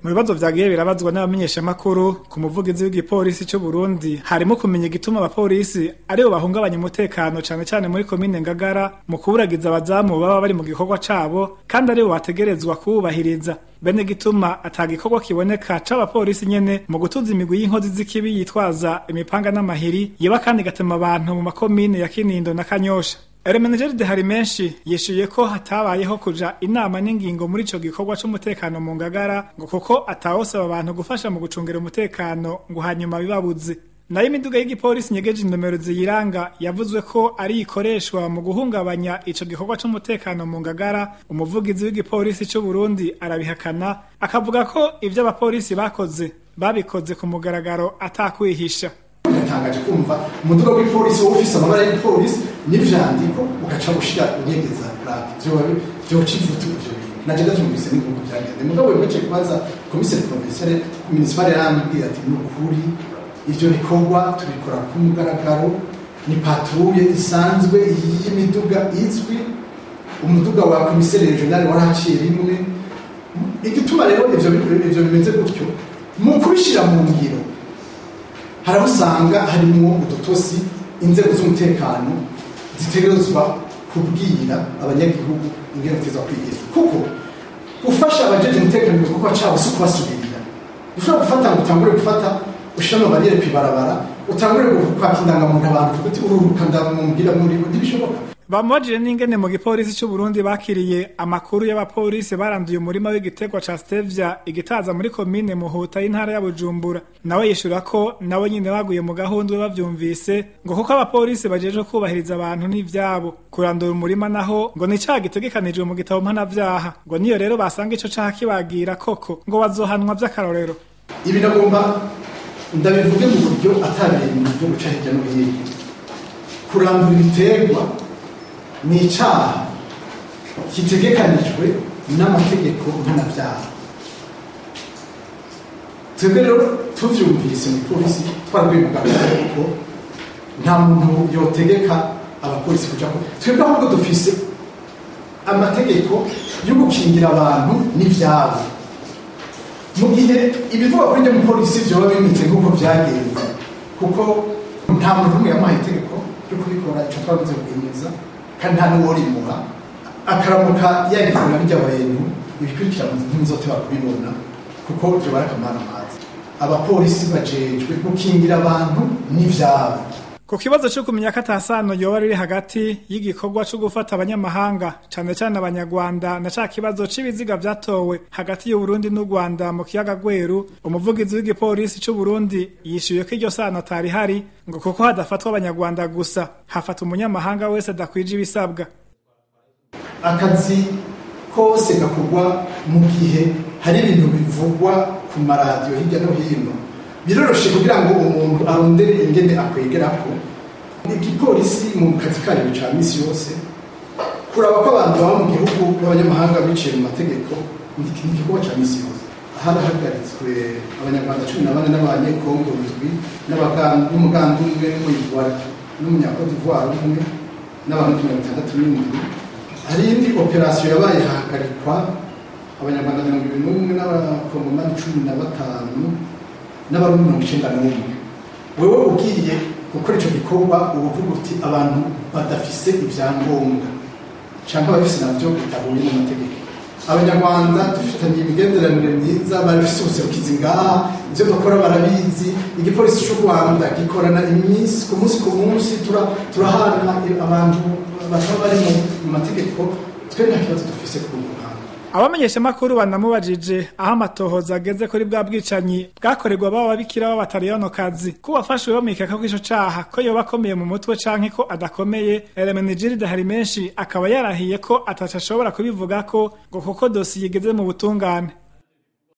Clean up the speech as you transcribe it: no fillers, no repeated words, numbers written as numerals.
Mu bibazo vyagiye birabazwa n'abamenyesha makuru ku muvugizi w'igipolisi cy'u Burundi harimo kumenya igituma abapolisi aribo bahungabanya umutekano cane cane muri komine Ngagara mu kuburagiza abazamu baba bari mu gikorwa cabo kandi aribo bategerezwa kubahiriza bene gituma atagikorwa kiboneka c'abapolisi nyene mu gutuza imigwi y'inkozi z'ikibi yitwaza imipanga n'amahiri yeba kandi gatema abantu mu makomine ya Kinindo na Kanyosha. Eremenegerde hari menshi yishuye ko hatabayeho kuja inama n'ingingo muri ico gikorwa c'umutekano mu Ngagara ngo kuko atawosaba abantu gufasha mu gucungera umutekano ngo hanyuma bibabuze. Nayo imiduga y'igipolisi nyegeje inomero ziyiranga yavuzwe ko ari ikoreshwa mu guhungabanya ico gikorwa c'umutekano mu Ngagara. Umuvugizi w'igipolisi cy'u Burundi arabihakana akavuga ko ivyo abapolisi bakoze babikoze ku mugaragaro atakwihisha. Natangaje kumva umuduga w'ipolisi office amabara y'ipolisi n'ivyandiko ugaca gushira unyegeza plaque byo civutu byo naje ndatumvise n'uko byagende mugabo wemeje kubaza commissaire provinciale municipale yambwiye ati n'ukuri ivyo bikorwa tubikora ku mugaragaro ni patrouille isanzwe y'imiduga izwi umuduga wa commissaire regional waraciye rimwe igituma rero ivyo bimeze gutyo mu kubishira mu ngiro harabusanga harimo udutosi inzego z'umutekano zitegerezwa kubwira abanyagihugu ingene teza kwigira kuko gufasha abajeje umutekano mu kuko cyawo si kubasubirira ushobora gufata ngo utangure gufata ushano bariyere kwibarabara utangure kwakindanga mu abantu futi ururuka ndamumbira muri ndibishoboka. Bamwajije n'ingene mu gipolisi cy'u Burundi bakiriye amakuru y'abapolisi baranduye umurima w'igitegwa ca Stevia igitaza muri komine Muhuta y'intara ya Bujumbura. Nawe yishura ko nawe nyine baguye mu gahundwe bavyumvise ngo kuko abapolisi bajeje kubahiriza abantu n'ivyabo kurandura umurima naho ngo ni cyaha gitegekanijwe mu gitabo mpanavyaha ngo niyo rero basanga ico cyaha kibagira koko ngo bazohanwa vy'akarorero. Ibi nagomba ndabivuge mu buryo atabiri mu byo guca hirya no hino kurandura ibitegwa ni icyaha kitegekanijwe n'amategeko mpanavyaha. Twebwe rero tuvyumvise mu polisi twarabimugabira ko nta muntu yotegeka abapolisi kuja ko twebwe ahubwo dufise amategeko yo gukingira abantu n'ivyabo mu gihe ibivuga kuri njye mu polisi vyoba bimitse nk'uko vyagenze kuko nta muntu umwe yamuhaye itegeko ryo kubikora ico twavuze kugeneza kandi nta n'uworimuha akaramuka yagikora bijya abantu ibikurikira ntimuzote bakubibona kuko byo barakamana amazi abapolisi bajejwe gukingira abantu n'ivyabo. Ku kibazo cyo kumenya ko atasano yoba riri hagati y'igikorwa cyo gufata abanyamahanga cane cane abanyarwanda na ca kibazo c'ibiziga vyatowe hagati y'u Burundi n'u Rwanda mu kiyaga Gweru, umuvugizi w'igipolisi cy'u Burundi yishuye ko iryo sano atari hari ngo kuko hadafatwa abanyarwanda gusa hafata umunyamahanga wese adakwije ibisabwa. Akazi kose gakorwa mu gihe hari ibintu bivugwa ku maradiyo hirya no hino biroroshe kugira ngo umuntu arondere ingene akwegerako. Igipolisi mu kazi kayo ca misi yose kuraba ko abantu baba mu gihugu b'abanyamahanga biciye mu mategeko ni igikorwa ca misi yose. Harahagaritswe abanyarwanda 14 n'abanyekongo 7 n'umugandu umwe n'umunyakode d'Ivoire umwe n'abantu 67. Hari indi operasiyo yabaye hahagarikwa abanyarwanda 21 n'abakongomani 15 n'abarundi 91. Wewe ugiye gukora ico gikorwa uvuga uti abantu badafise ivyangombwa cyangwa bafise navyo bitahuye n'amategeko. Abanyarwanda dufitanye imigenderanire myiza barafise ubuserukizi ngaha ivyo dukora barabizi. Igipolisi cy'u Rwanda gikorana iminsi ku munsi turahana abantu bataba bari mu mategeko twe nta kibazo dufise ku Rwanda. Abamenyesha makuru banamubajije aho amatohoza ageze kuri bwa bwicanyi bwakorerwa baba bikira b'abatariyano kazi ko bafashwe bamikeka ko ico caha ko yoba akomeye mu mutwe canke ko adakomeye. Eremenegerde hari menshi akaba yarahiye ko atashobora kubivuga ko ngo kuko dosiye igeze mu butungane.